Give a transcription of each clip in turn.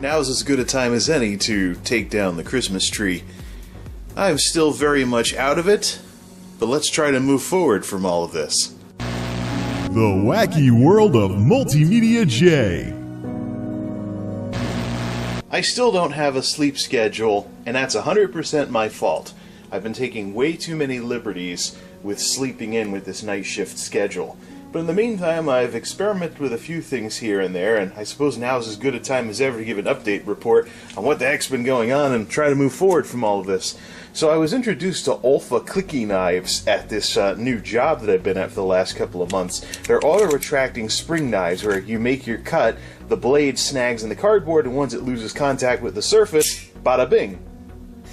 now's as good a time as any to take down the Christmas tree. I'm still very much out of it, but let's try to move forward from all of this. The wacky world of MultimediaJay. I still don't have a sleep schedule, and that's 100% my fault. I've been taking way too many liberties with sleeping in with this night shift schedule. But in the meantime, I've experimented with a few things here and there, and I suppose now is as good a time as ever to give an update report on what the heck's been going on and try to move forward from all of this. So I was introduced to Olfa clicky knives at this new job that I've been at for the last couple of months. They're auto-retracting spring knives where you make your cut, the blade snags in the cardboard, and once it loses contact with the surface, bada bing.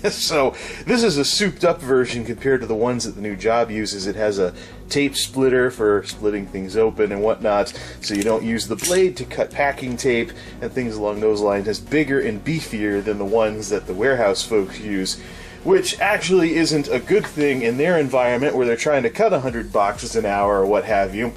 So this is a souped up version compared to the ones that the new job uses. It has a tape splitter for splitting things open and whatnot, so you don't use the blade to cut packing tape and things along those lines. It's bigger and beefier than the ones that the warehouse folks use, which actually isn't a good thing in their environment where they're trying to cut 100 boxes an hour or what have you.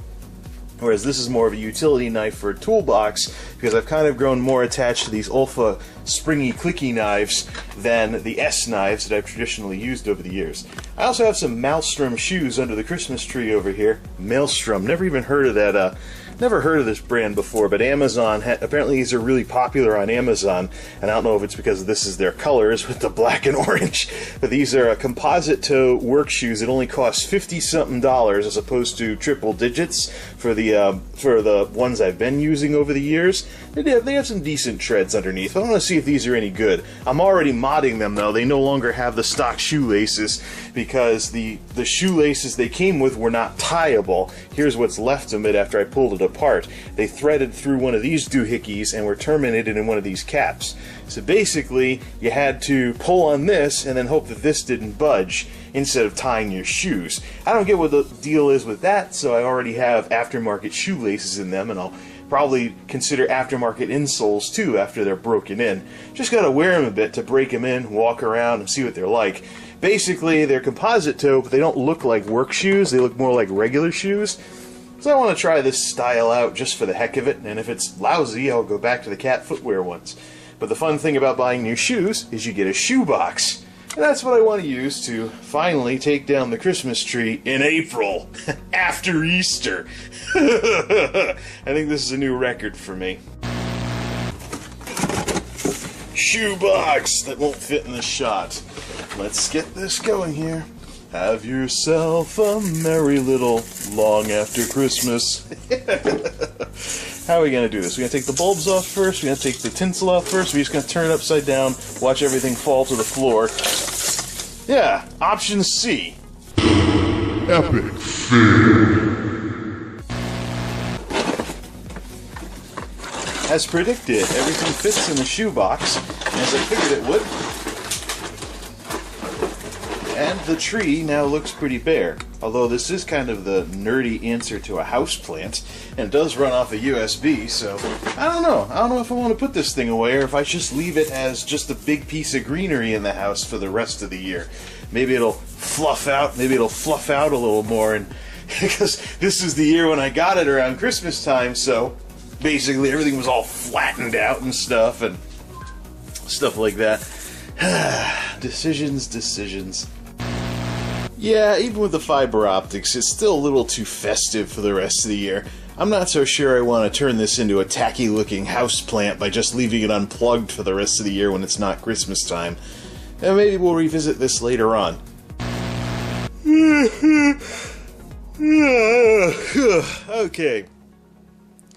Whereas this is more of a utility knife for a toolbox, because I've kind of grown more attached to these Olfa springy clicky knives than the S knives that I've traditionally used over the years. I also have some Maelstrom shoes under the Christmas tree over here. Maelstrom, never even heard of that, never heard of this brand before, but Amazon, apparently these are really popular on Amazon, and I don't know if it's because this is their colors with the black and orange, but these are composite toe work shoes that only cost $50-something as opposed to triple digits for the ones I've been using over the years. They have some decent treads underneath. I want to see if these are any good. I'm already modding them though. They no longer have the stock shoelaces because the shoelaces they came with were not tieable. Here's what's left of it after I pulled it apart. They threaded through one of these doohickeys and were terminated in one of these caps. So basically, you had to pull on this and then hope that this didn't budge instead of tying your shoes. I don't get what the deal is with that, so I already have aftermarket shoelaces in them, and I'll probably consider aftermarket insoles too after they're broken in. Just gotta wear them a bit to break them in, walk around, and see what they're like. Basically, they're composite toe, but they don't look like work shoes. They look more like regular shoes. So I want to try this style out just for the heck of it, and if it's lousy, I'll go back to the cat footwear ones. But the fun thing about buying new shoes is you get a shoe box. And that's what I want to use to finally take down the Christmas tree in April, after Easter. I think this is a new record for me. Shoe box that won't fit in the shot. Let's get this going here. Have yourself a merry little long after Christmas. How are we going to do this? We're going to take the bulbs off first, we're going to take the tinsel off first, we're just going to turn it upside down, watch everything fall to the floor. Yeah, option C. Epic fail. As predicted, everything fits in the shoebox, as I figured it would. And the tree now looks pretty bare, although this is kind of the nerdy answer to a houseplant, and it does run off a USB, so I don't know. I don't know if I want to put this thing away or if I just leave it as just a big piece of greenery in the house for the rest of the year. Maybe it'll fluff out, a little more, and because this is the year when I got it around Christmas time, so basically everything was all flattened out and stuff like that. Decisions. Yeah, even with the fiber optics, it's still a little too festive for the rest of the year. I'm not so sure I want to turn this into a tacky-looking houseplant by just leaving it unplugged for the rest of the year when it's not Christmas time. And maybe we'll revisit this later on. Okay.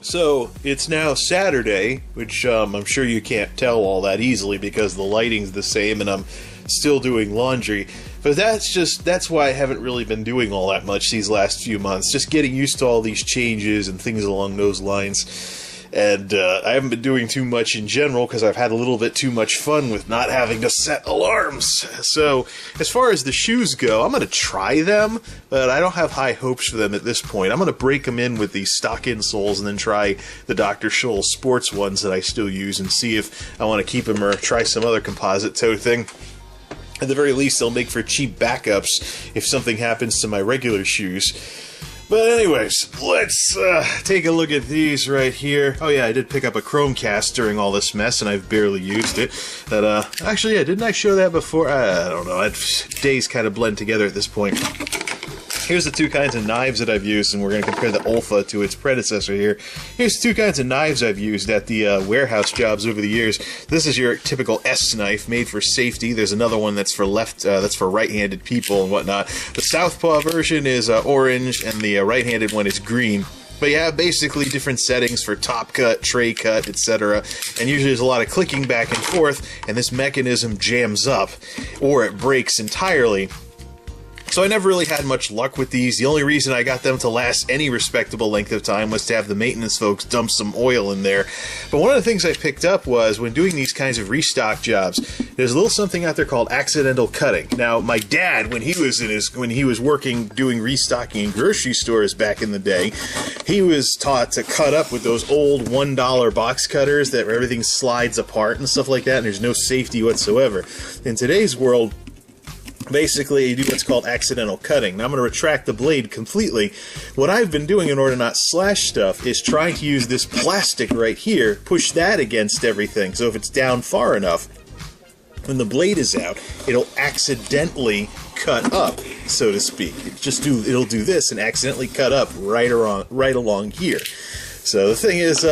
So, it's now Saturday, which I'm sure you can't tell all that easily because the lighting's the same and I'm still doing laundry. But that's why I haven't really been doing all that much these last few months. Just getting used to all these changes and things along those lines. And I haven't been doing too much in general because I've had a little bit too much fun with not having to set alarms. So, as far as the shoes go, I'm going to try them, but I don't have high hopes for them at this point. I'm going to break them in with these stock insoles and then try the Dr. Scholl sports ones that I still use and see if I want to keep them or try some other composite toe thing. At the very least, they'll make for cheap backups if something happens to my regular shoes. But anyways, let's take a look at these right here. Oh yeah, I did pick up a Chromecast during all this mess, and I've barely used it. That actually, yeah, didn't I show that before? I don't know. Days kind of blend together at this point. Here's the two kinds of knives that I've used, and we're going to compare the Olfa to its predecessor here. Here's two kinds of knives I've used at the warehouse jobs over the years. This is your typical S knife, made for safety. There's another one that's for right-handed people and whatnot. The Southpaw version is orange, and the right-handed one is green. But you have basically different settings for top cut, tray cut, etc. And usually there's a lot of clicking back and forth, and this mechanism jams up, or it breaks entirely. So I never really had much luck with these. The only reason I got them to last any respectable length of time was to have the maintenance folks dump some oil in there. But one of the things I picked up was, when doing these kinds of restock jobs, there's a little something out there called accidental cutting. Now, my dad, when he was working doing restocking in grocery stores back in the day, he was taught to cut up with those old $1 box cutters that everything slides apart and stuff like that, and there's no safety whatsoever. In today's world, basically, you do what's called accidental cutting. Now, I'm going to retract the blade completely. What I've been doing in order to not slash stuff is trying to use this plastic right here, push that against everything, so if it's down far enough, when the blade is out, it'll accidentally cut up, so to speak. It'll do this and accidentally cut up right along here. So the thing is,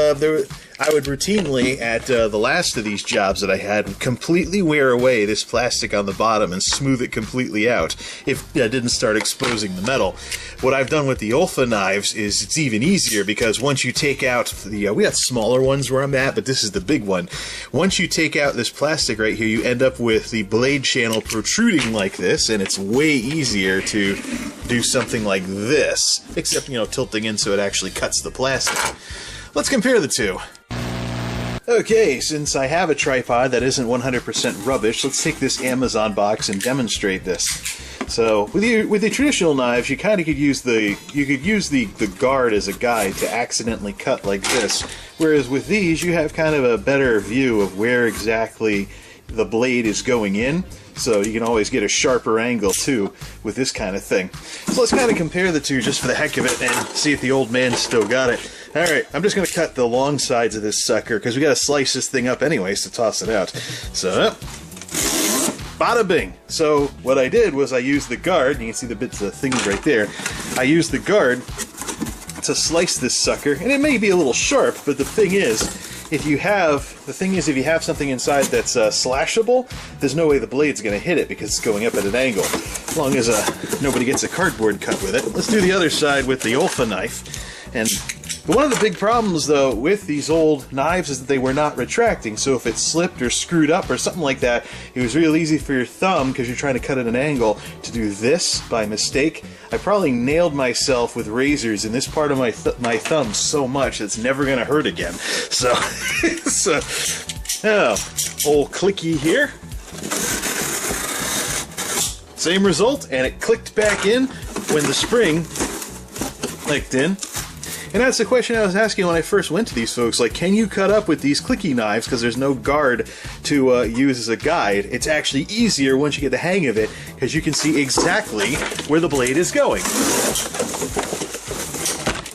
I would routinely, at the last of these jobs that I had, completely wear away this plastic on the bottom and smooth it completely out if I didn't start exposing the metal. What I've done with the Olfa knives is it's even easier, because once you take out the, we got smaller ones where I'm at, but this is the big one. Once you take out this plastic right here, you end up with the blade channel protruding like this, and it's way easier to do something like this, except, you know, tilting in so it actually cuts the plastic. Let's compare the two. Okay, since I have a tripod that isn't 100% rubbish, let's take this Amazon box and demonstrate this. So, with the traditional knives, you kind of could use the guard as a guide to accidentally cut like this. Whereas with these, you have kind of a better view of where exactly the blade is going in. So you can always get a sharper angle too with this kind of thing. So let's kind of compare the two just for the heck of it and see if the old man still got it. Alright, I'm just going to cut the long sides of this sucker because we got to slice this thing up anyways to toss it out. So, bada bing! So what I did was I used the guard, you can see the bits of things right there. I used the guard to slice this sucker, and it may be a little sharp, but the thing is, if you have something inside that's slashable, there's no way the blade's going to hit it because it's going up at an angle. As long as nobody gets a cardboard cut with it. Let's do the other side with the Olfa knife. And one of the big problems, though, with these old knives is that they were not retracting. So if it slipped or screwed up or something like that, it was real easy for your thumb, because you're trying to cut at an angle, to do this by mistake. I probably nailed myself with razors in this part of my thumb so much that it's never going to hurt again. So, old clicky here. Same result, and it clicked back in when the spring clicked in. And that's the question I was asking when I first went to these folks, like, can you cut up with these clicky knives because there's no guard to use as a guide? It's actually easier once you get the hang of it, because you can see exactly where the blade is going.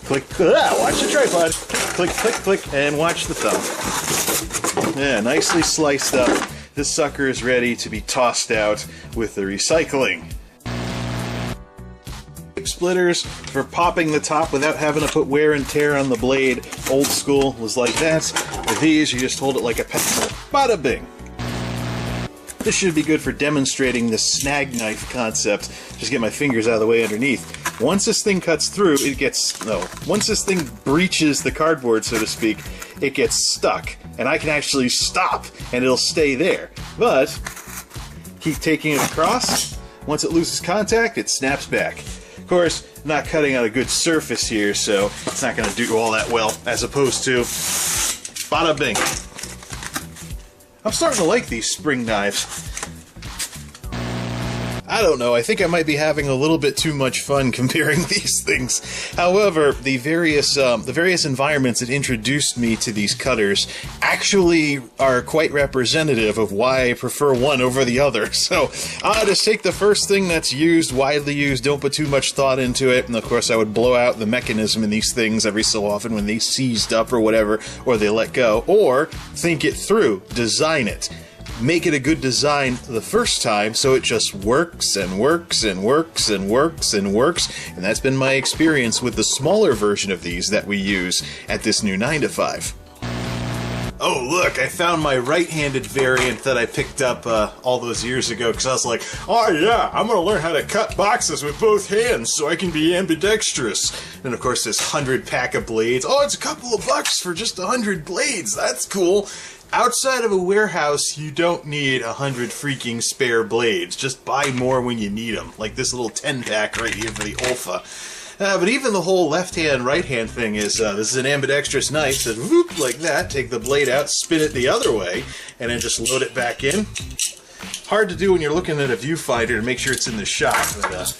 Click, watch the tripod. Click, click, click, and watch the thumb. Yeah, nicely sliced up. This sucker is ready to be tossed out with the recycling. Splitters for popping the top without having to put wear and tear on the blade. Old school was like that. With these, you just hold it like a pencil. Bada bing! This should be good for demonstrating the snag knife concept. Just get my fingers out of the way underneath. Once this thing cuts through, once this thing breaches the cardboard, so to speak, it gets stuck. And I can actually stop, and it'll stay there. But, keep taking it across. Once it loses contact, it snaps back. Of course, I'm not cutting out a good surface here, so it's not going to do all that well, as opposed to bada bing. I'm starting to like these spring knives. I don't know, I think I might be having a little bit too much fun comparing these things. However, the various environments that introduced me to these cutters actually are quite representative of why I prefer one over the other. So, I just take the first thing that's used, widely used, don't put too much thought into it, and of course I would blow out the mechanism in these things every so often when they seized up or whatever, or they let go, or think it through, design it. Make it a good design the first time so it just works and works and works and works and works, and that's been my experience with the smaller version of these that we use at this new 9-to-5. Oh look, I found my right-handed variant that I picked up all those years ago because I was like, oh yeah, I'm gonna learn how to cut boxes with both hands so I can be ambidextrous. And of course this 100-pack of blades, oh it's a couple of bucks for just 100 blades, that's cool. Outside of a warehouse, you don't need 100 freaking spare blades. Just buy more when you need them. Like this little 10-pack right here for the Olfa. But even the whole left-hand, right-hand thing is, this is an ambidextrous knife, so whoop, like that, take the blade out, spin it the other way, and then just load it back in. Hard to do when you're looking at a viewfinder to make sure it's in the shot, but,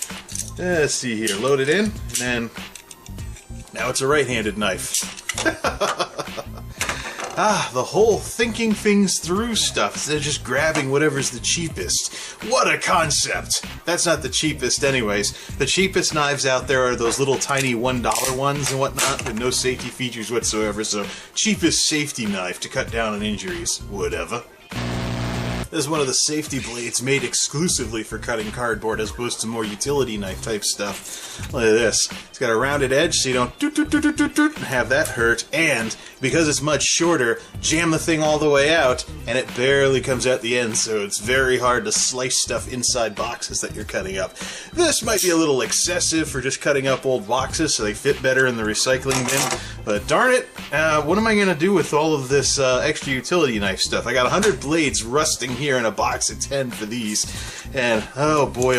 let's see here, load it in, and then, now it's a right-handed knife. The whole thinking things through stuff instead of just grabbing whatever's the cheapest. What a concept! That's not the cheapest anyways. The cheapest knives out there are those little tiny $1 ones and whatnot with no safety features whatsoever, so cheapest safety knife to cut down on injuries. Whatever. This is one of the safety blades made exclusively for cutting cardboard as opposed to more utility knife type stuff. Look at this. It's got a rounded edge so you don't have that hurt, and because it's much shorter, jam the thing all the way out and it barely comes out the end, so it's very hard to slice stuff inside boxes that you're cutting up. This might be a little excessive for just cutting up old boxes so they fit better in the recycling bin, but darn it, what am I going to do with all of this extra utility knife stuff? I got 100 blades rusting here in a box of 10 for these, and oh boy,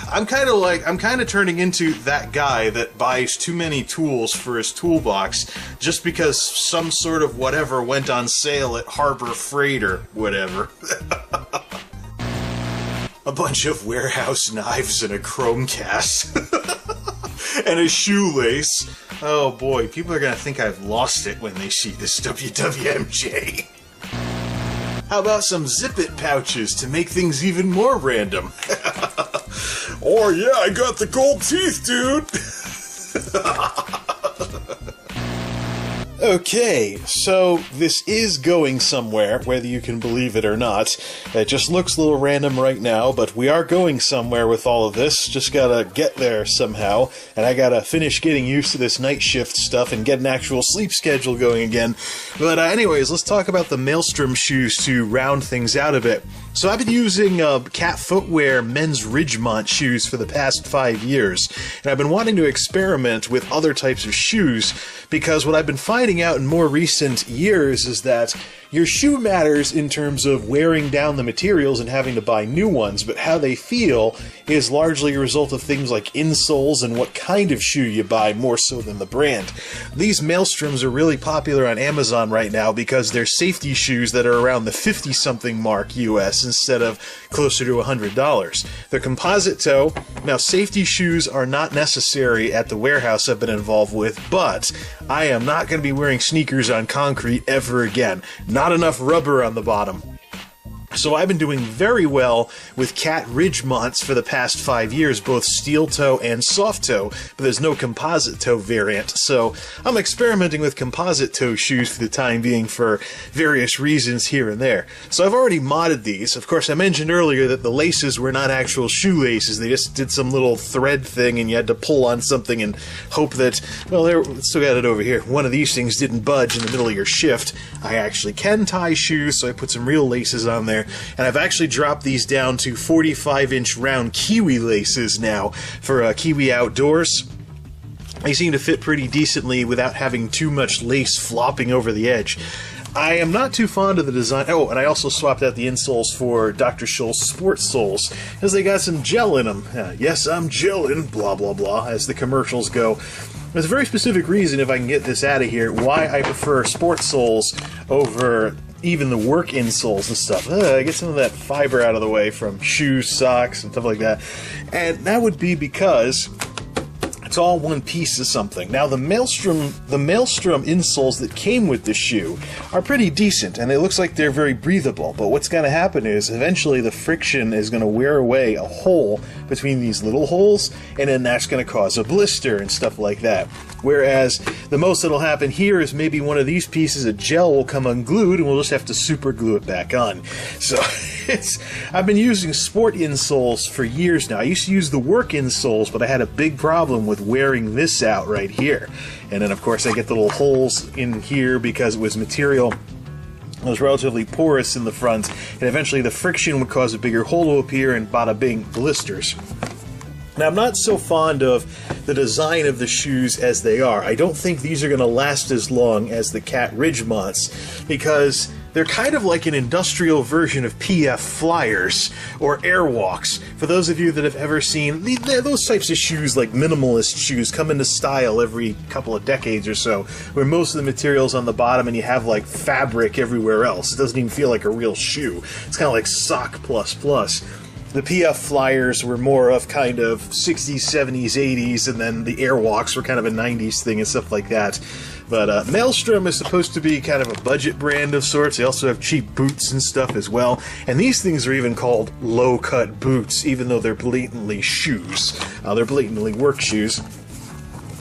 I'm kind of turning into that guy that buys too many tools for his toolbox just because some sort of whatever went on sale at Harbor Freight or whatever. A bunch of warehouse knives and a chrome cast. And a shoelace. Oh boy, people are gonna think I've lost it when they see this WWMJ. How about some zip-it pouches to make things even more random? Oh yeah, I got the gold teeth, dude! Okay, so this is going somewhere, whether you can believe it or not. It just looks a little random right now, but we are going somewhere with all of this. Just gotta get there somehow, and I gotta finish getting used to this night shift stuff and get an actual sleep schedule going again. But anyways, let's talk about the Maelstrom shoes to round things out a bit. So I've been using Cat Footwear men's Ridgemont shoes for the past 5 years, and I've been wanting to experiment with other types of shoes because what I've been finding out in more recent years is that your shoe matters in terms of wearing down the materials and having to buy new ones, but how they feel is largely a result of things like insoles and what kind of shoe you buy more so than the brand. These Maelstroms are really popular on Amazon right now because they're safety shoes that are around the 50-something mark US instead of closer to $100. They're composite toe. Now, safety shoes are not necessary at the warehouse I've been involved with, but I am not going to be wearing sneakers on concrete ever again. Not enough rubber on the bottom. So I've been doing very well with Cat Ridgemonts for the past 5 years, both steel toe and soft toe, but there's no composite toe variant. So I'm experimenting with composite toe shoes for the time being for various reasons here and there. So I've already modded these. Of course, I mentioned earlier that the laces were not actual shoelaces. They just did some little thread thing and you had to pull on something and hope that, well, there, still got it over here. One of these things didn't budge in the middle of your shift. I actually can tie shoes, so I put some real laces on there. And I've actually dropped these down to 45-inch round Kiwi laces now for Kiwi outdoors. They seem to fit pretty decently without having too much lace flopping over the edge. I am not too fond of the design. Oh, and I also swapped out the insoles for Dr. Scholl's sport soles, because they got some gel in them. Yes, I'm gelling, blah, blah, blah, as the commercials go. There's a very specific reason, if I can get this out of here, why I prefer sport soles over even the work insoles and stuff. Get some of that fiber out of the way from shoes, socks, and stuff like that. And that would be because it's all one piece of something. Now the Maelstrom insoles that came with the shoe are pretty decent, and it looks like they're very breathable. But what's going to happen is eventually the friction is going to wear away a hole between these little holes, and then that's going to cause a blister and stuff like that. Whereas the most that'll happen here is maybe one of these pieces of gel will come unglued, and we'll just have to super glue it back on. So I've been using sport insoles for years now. I used to use the work insoles, but I had a big problem with wearing this out right here. And then of course I get the little holes in here because it was material that was relatively porous in the front, and eventually the friction would cause a bigger hole to appear, and bada bing, blisters. Now, I'm not so fond of the design of the shoes as they are. I don't think these are going to last as long as the Cat Ridgemonts, because they're kind of like an industrial version of PF Flyers or Airwalks. For those of you that have ever seen those types of shoes, like minimalist shoes, come into style every couple of decades or so, where most of the material's on the bottom and you have like fabric everywhere else. It doesn't even feel like a real shoe. It's kind of like sock plus plus. The PF Flyers were more of kind of 60s, 70s, 80s, and then the Airwalks were kind of a 90s thing and stuff like that. But Maelstrom is supposed to be kind of a budget brand of sorts. They also have cheap boots and stuff as well. And these things are even called low-cut boots, even though they're blatantly shoes. They're blatantly work shoes.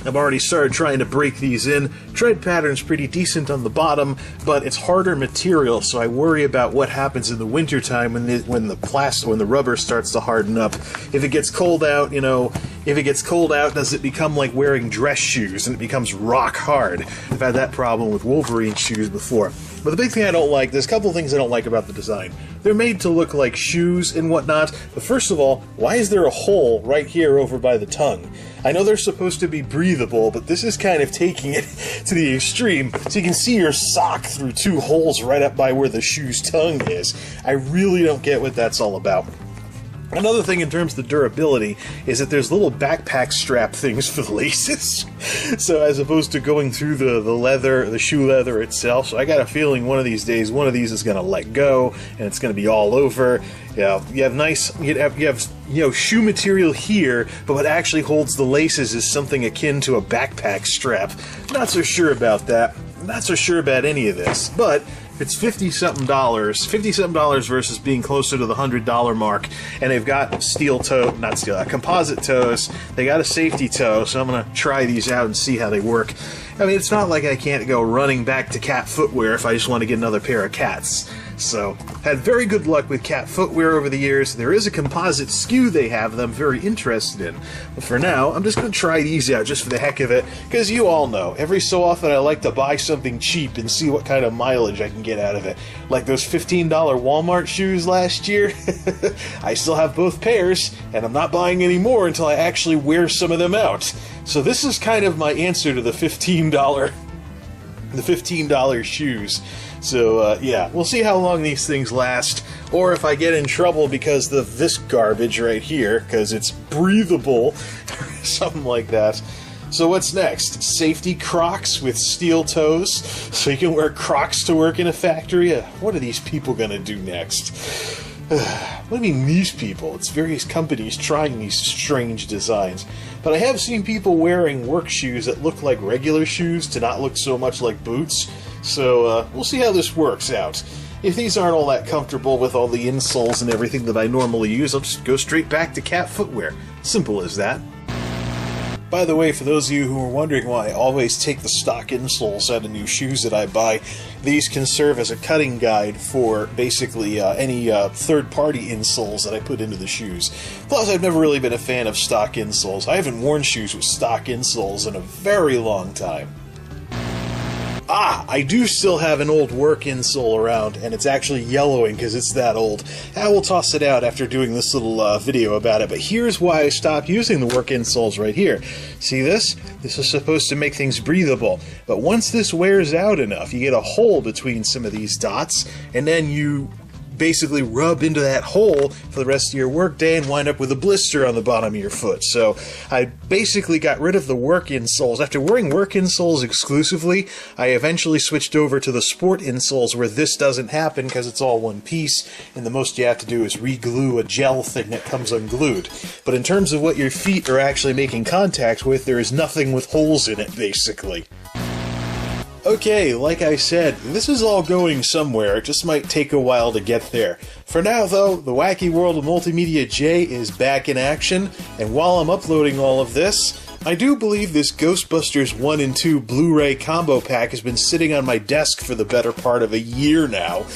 I've already started trying to break these in. Tread pattern's pretty decent on the bottom, but it's harder material, so I worry about what happens in the wintertime when the rubber starts to harden up. If it gets cold out, does it become like wearing dress shoes and it becomes rock hard? I've had that problem with Wolverine shoes before. But the big thing I don't like, there's a couple of things I don't like about the design. They're made to look like shoes and whatnot, but first of all, why is there a hole right here over by the tongue? I know they're supposed to be breathable, but this is kind of taking it to the extreme, so you can see your sock through two holes right up by where the shoe's tongue is. I really don't get what that's all about. Another thing in terms of the durability is that there's little backpack strap things for the laces. So as opposed to going through the shoe leather itself. So I got a feeling one of these days, one of these is going to let go and it's going to be all over. Yeah, you have shoe material here, but what actually holds the laces is something akin to a backpack strap. Not so sure about that. Not so sure about any of this, but it's $50-something versus being closer to the $100 mark, and they've got composite toes. They got a safety toe, so I'm gonna try these out and see how they work. I mean, it's not like I can't go running back to cat footwear if I just want to get another pair of cats. So, had very good luck with cat footwear over the years. There is a composite SKU they have that I'm very interested in. But for now, I'm just going to try these out just for the heck of it, because you all know, every so often I like to buy something cheap and see what kind of mileage I can get out of it. Like those $15 Walmart shoes last year. I still have both pairs, and I'm not buying any more until I actually wear some of them out. So this is kind of my answer to the $15 shoes. So, yeah, we'll see how long these things last, or if I get in trouble because of this garbage right here, because it's breathable, something like that. So what's next? Safety Crocs with steel toes, so you can wear Crocs to work in a factory? What are these people going to do next? What do you mean, these people? It's various companies trying these strange designs. But I have seen people wearing work shoes that look like regular shoes to not look so much like boots. So we'll see how this works out. If these aren't all that comfortable with all the insoles and everything that I normally use, I'll just go straight back to cat footwear. Simple as that. By the way, for those of you who are wondering why I always take the stock insoles out of new shoes that I buy, these can serve as a cutting guide for basically any third-party insoles that I put into the shoes. Plus, I've never really been a fan of stock insoles. I haven't worn shoes with stock insoles in a very long time. I do still have an old work insole around, and it's actually yellowing because it's that old. I will toss it out after doing this little video about it, but here's why I stopped using the work insoles right here. See this? This is supposed to make things breathable, but once this wears out enough, you get a hole between some of these dots, and then you basically rub into that hole for the rest of your workday and wind up with a blister on the bottom of your foot. So I basically got rid of the work insoles. After wearing work insoles exclusively, I eventually switched over to the sport insoles where this doesn't happen because it's all one piece, and the most you have to do is re-glue a gel thing that comes unglued. But in terms of what your feet are actually making contact with, there is nothing with holes in it, basically. Okay, like I said, this is all going somewhere. It just might take a while to get there. For now, though, the wacky world of MultimediaJay is back in action, and while I'm uploading all of this, I do believe this Ghostbusters 1 and 2 Blu-ray combo pack has been sitting on my desk for the better part of a year now.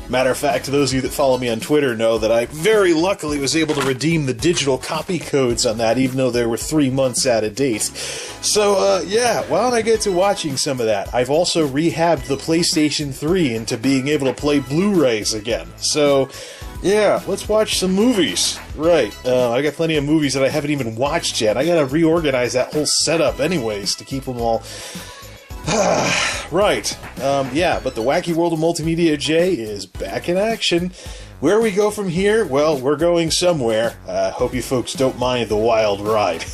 Matter of fact, those of you that follow me on Twitter know that I very luckily was able to redeem the digital copy codes on that, even though they were 3 months out of date. So, yeah, why don't I get to watching some of that? I've also rehabbed the PlayStation 3 into being able to play Blu-rays again. So, yeah, let's watch some movies. Right, I got plenty of movies that I haven't even watched yet. I gotta reorganize that whole setup anyways to keep them all... Right, yeah, but the wacky world of MultimediaJay is back in action. Where we go from here? Well, we're going somewhere. Hope you folks don't mind the wild ride.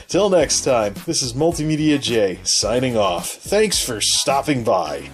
Till next time, this is MultimediaJay signing off. Thanks for stopping by.